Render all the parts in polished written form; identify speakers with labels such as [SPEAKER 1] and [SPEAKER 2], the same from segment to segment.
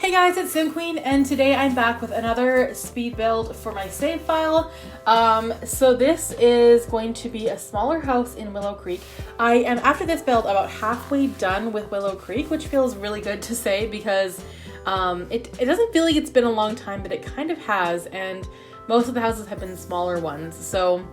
[SPEAKER 1] Hey guys, it's Sim Queen, and today I'm back with another speed build for my save file. So this is going to be a smaller house in Willow Creek. I am, after this build, about halfway done with Willow Creek, which feels really good to say because it doesn't feel like it's been a long time, but it kind of has, and most of the houses have been smaller ones. So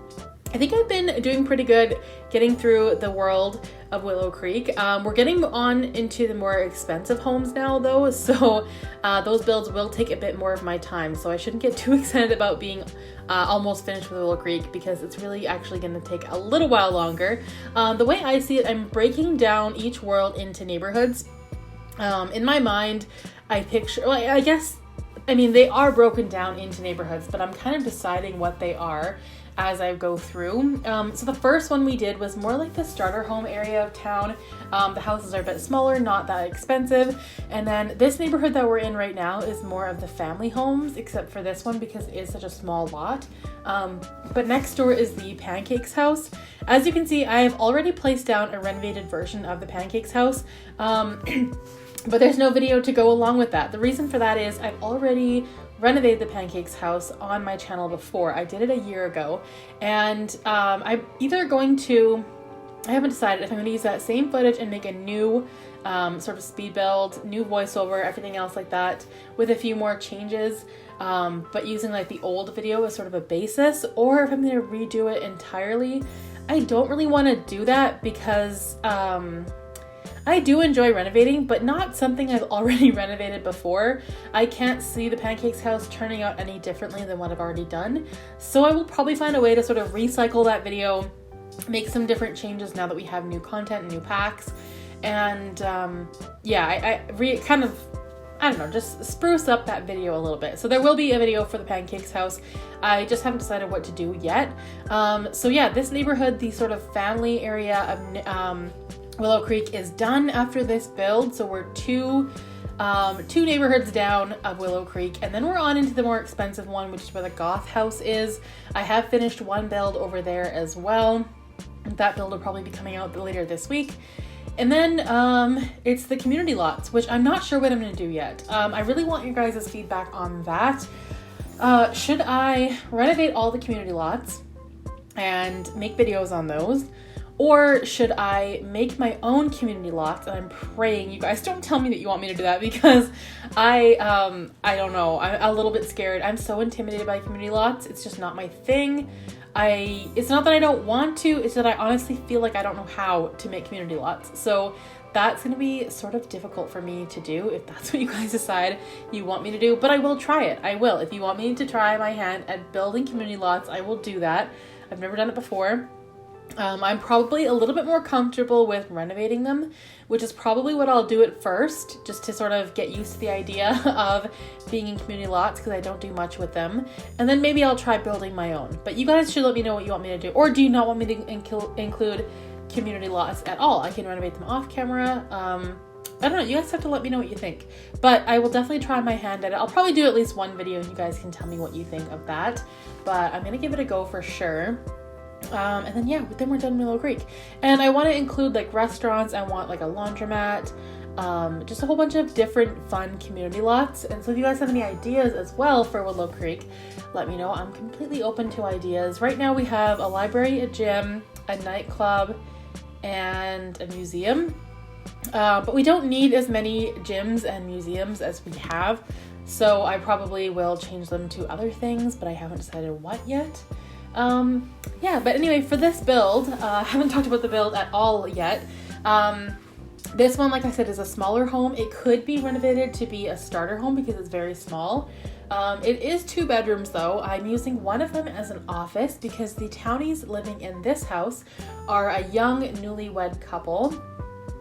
[SPEAKER 1] I think I've been doing pretty good getting through the world of Willow Creek. We're getting on into the more expensive homes now though, so those builds will take a bit more of my time, so I shouldn't get too excited about being almost finished with Willow Creek because it's really actually going to take a little while longer. The way I see it, I'm breaking down each world into neighborhoods. In my mind, I picture, they are broken down into neighborhoods, but I'm kind of deciding what they are as I go through. So the first one we did was more like the starter home area of town. The houses are a bit smaller, not that expensive. And then this neighborhood that we're in right now is more of the family homes, except for this one because it is such a small lot. But next door is the Pancakes house. As you can see, I have already placed down a renovated version of the Pancakes house. But there's no video to go along with that. The reason for that is I've already renovated the Pancakes house on my channel before. I did it a year ago, and I'm either going to, I haven't decided if I'm going to use that same footage and make a new sort of speed build, new voiceover, everything else like that, with a few more changes, but using like the old video as sort of a basis, or if I'm going to redo it entirely. I don't really want to do that because I do enjoy renovating, but not something I've already renovated before. I can't see the Pancakes house turning out any differently than what I've already done. So I will probably find a way to sort of recycle that video, make some different changes now that we have new content and new packs. And just spruce up that video a little bit. So there will be a video for the Pancakes house. I just haven't decided what to do yet. This neighborhood, the sort of family area of Willow Creek is done after this build, so we're two neighborhoods down of Willow Creek, and then we're on into the more expensive one, which is where the Goth house is. I have finished one build over there as well. That build will probably be coming out later this week. And then it's the community lots, which I'm not sure what I'm going to do yet. I really want your guys' feedback on that. Should I renovate all the community lots and make videos on those? Or should I make my own community lots? And I'm praying you guys don't tell me that you want me to do that, because I don't know. I'm a little bit scared. I'm so intimidated by community lots. It's just not my thing. It's not that I don't want to, it's that I honestly feel like I don't know how to make community lots. So that's going to be sort of difficult for me to do if that's what you guys decide you want me to do. But I will try it. I will. If you want me to try my hand at building community lots, I will do that. I've never done it before. I'm probably a little bit more comfortable with renovating them, which is probably what I'll do at first, just to sort of get used to the idea of being in community lots, because I don't do much with them. And then maybe I'll try building my own. But you guys should let me know what you want me to do. Or do you not want me to include community lots at all? I can renovate them off camera. I don't know. You guys have to let me know what you think. But I will definitely try my hand at it. I'll probably do at least one video and you guys can tell me what you think of that. But I'm going to give it a go for sure. And then we're done with Willow Creek. And I want to include like restaurants. I want like a laundromat, just a whole bunch of different fun community lots. And so if you guys have any ideas as well for Willow Creek, let me know. I'm completely open to ideas. Right now we have a library, a gym, a nightclub, and a museum. But we don't need as many gyms and museums as we have. So I probably will change them to other things, but I haven't decided what yet. But anyway, for this build, I haven't talked about the build at all yet. This one, like I said, is a smaller home. It could be renovated to be a starter home because it's very small. It is 2 bedrooms though. I'm using one of them as an office because the townies living in this house are a young newlywed couple.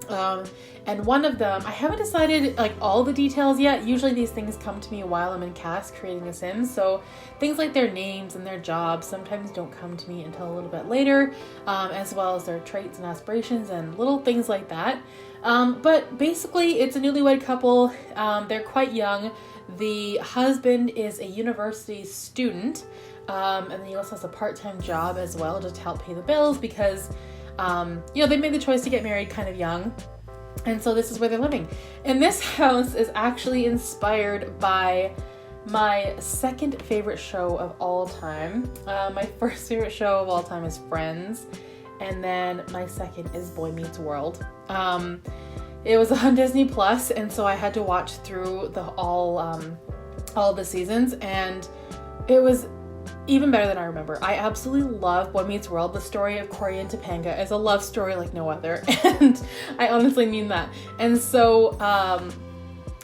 [SPEAKER 1] And one of them, I haven't decided like all the details yet. Usually these things come to me while I'm in cast creating the Sims. So things like their names and their jobs sometimes don't come to me until a little bit later, as well as their traits and aspirations and little things like that. But basically it's a newlywed couple. They're quite young. The husband is a university student. And then he also has a part-time job as well just to help pay the bills because, they made the choice to get married kind of young. And so this is where they're living. And this house is actually inspired by my second favorite show of all time. My first favorite show of all time is Friends. And then my second is Boy Meets World. It was on Disney Plus, and so I had to watch through all the seasons, and it was even better than I remember. I absolutely love Boy Meets World. The story of Corey and Topanga is a love story like no other, and I honestly mean that. And so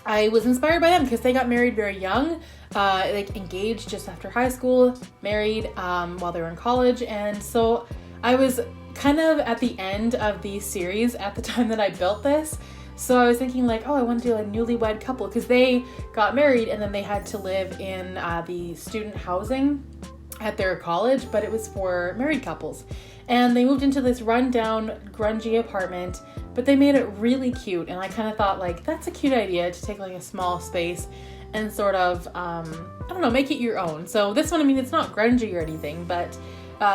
[SPEAKER 1] I was inspired by them because they got married very young, like engaged just after high school, married while they were in college, and so I was kind of at the end of the series at the time that I built this. So I was thinking like, oh, I want to do a newlywed couple, because they got married and then they had to live in the student housing at their college, but it was for married couples. And they moved into this rundown, grungy apartment, but they made it really cute. And I kind of thought like, that's a cute idea to take like a small space and sort of, I don't know, make it your own. So this one, I mean, it's not grungy or anything, but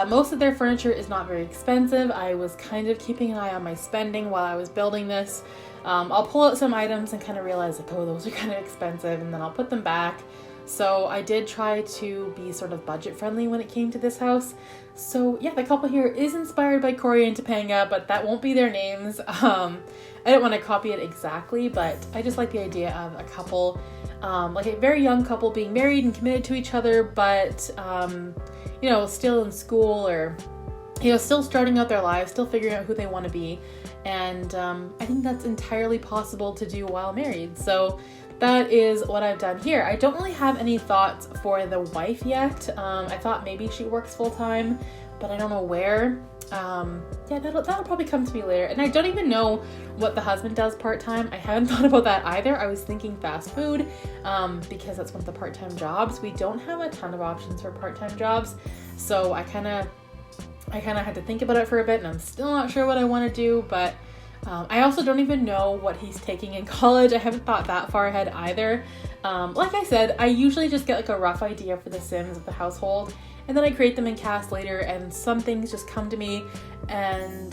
[SPEAKER 1] most of their furniture is not very expensive. I was kind of keeping an eye on my spending while I was building this. I'll pull out some items and kind of realize like, oh, those are kind of expensive, and then I'll put them back. So I did try to be sort of budget friendly when it came to this house. So yeah, the couple here is inspired by Corey and Topanga, but that won't be their names. I didn't want to copy it exactly, but I just like the idea of a couple, like a very young couple being married and committed to each other, but you know, still in school, or you know, still starting out their lives, still figuring out who they want to be. And I think that's entirely possible to do while married. So that is what I've done here. I don't really have any thoughts for the wife yet. I thought maybe she works full-time, but I don't know where. Yeah, that'll probably come to me later. And I don't even know what the husband does part-time. I haven't thought about that either. I was thinking fast food, because that's one of the part-time jobs. We don't have a ton of options for part-time jobs. So I kind of had to think about it for a bit, and I'm still not sure what I want to do, but I also don't even know what he's taking in college. I haven't thought that far ahead either. Like I said, I usually just get like a rough idea for the Sims of the household, and then I create them in Cast later, and some things just come to me, and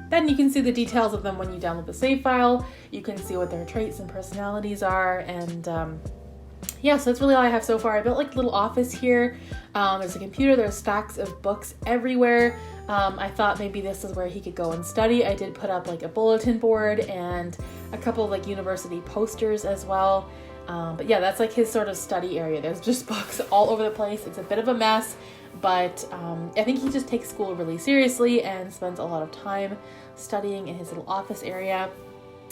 [SPEAKER 1] then you can see the details of them when you download the save file. You can see what their traits and personalities are, and yeah, so that's really all I have so far. I built like a little office here. There's a computer, there's stacks of books everywhere. I thought maybe this is where he could go and study. I did put up like a bulletin board and a couple of like university posters as well. But yeah, that's like his sort of study area. There's just books all over the place. It's a bit of a mess, but I think he just takes school really seriously and spends a lot of time studying in his little office area.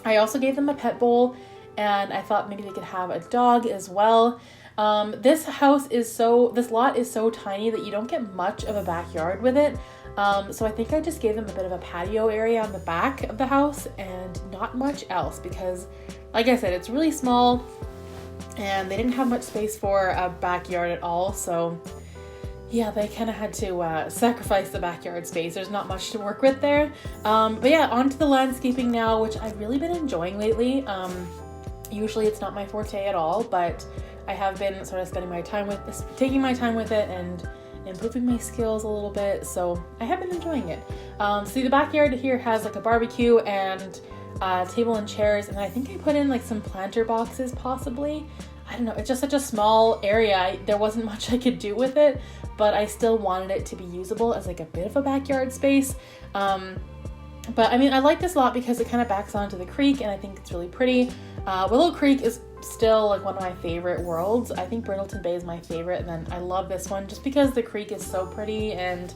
[SPEAKER 1] I also gave them a pet bowl, and I thought maybe they could have a dog as well. This lot is so tiny that you don't get much of a backyard with it. So I think I just gave them a bit of a patio area on the back of the house and not much else, because like I said, it's really small and they didn't have much space for a backyard at all. So yeah, they kind of had to sacrifice the backyard space. There's not much to work with there. But yeah, on to the landscaping now, which I've really been enjoying lately. Usually it's not my forte at all, but I have been sort of taking my time with it and improving my skills a little bit, so I have been enjoying it. See, the backyard here has like a barbecue and table and chairs, and I think I put in like some planter boxes possibly. I don't know, it's just such a small area. There wasn't much I could do with it, but I still wanted it to be usable as like a bit of a backyard space. But I mean, I like this a lot because it kind of backs onto the creek, and I think it's really pretty. Willow Creek is still like one of my favorite worlds. I think Brindleton Bay is my favorite, and then I love this one just because the creek is so pretty, and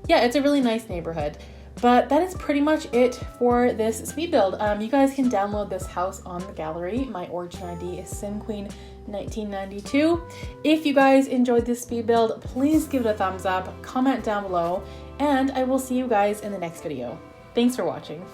[SPEAKER 1] yeah, it's a really nice neighborhood. But that is pretty much it for this speed build. You guys can download this house on the gallery. My origin ID is SimQueen1992. If you guys enjoyed this speed build, please give it a thumbs up, comment down below, and I will see you guys in the next video. Thanks for watching.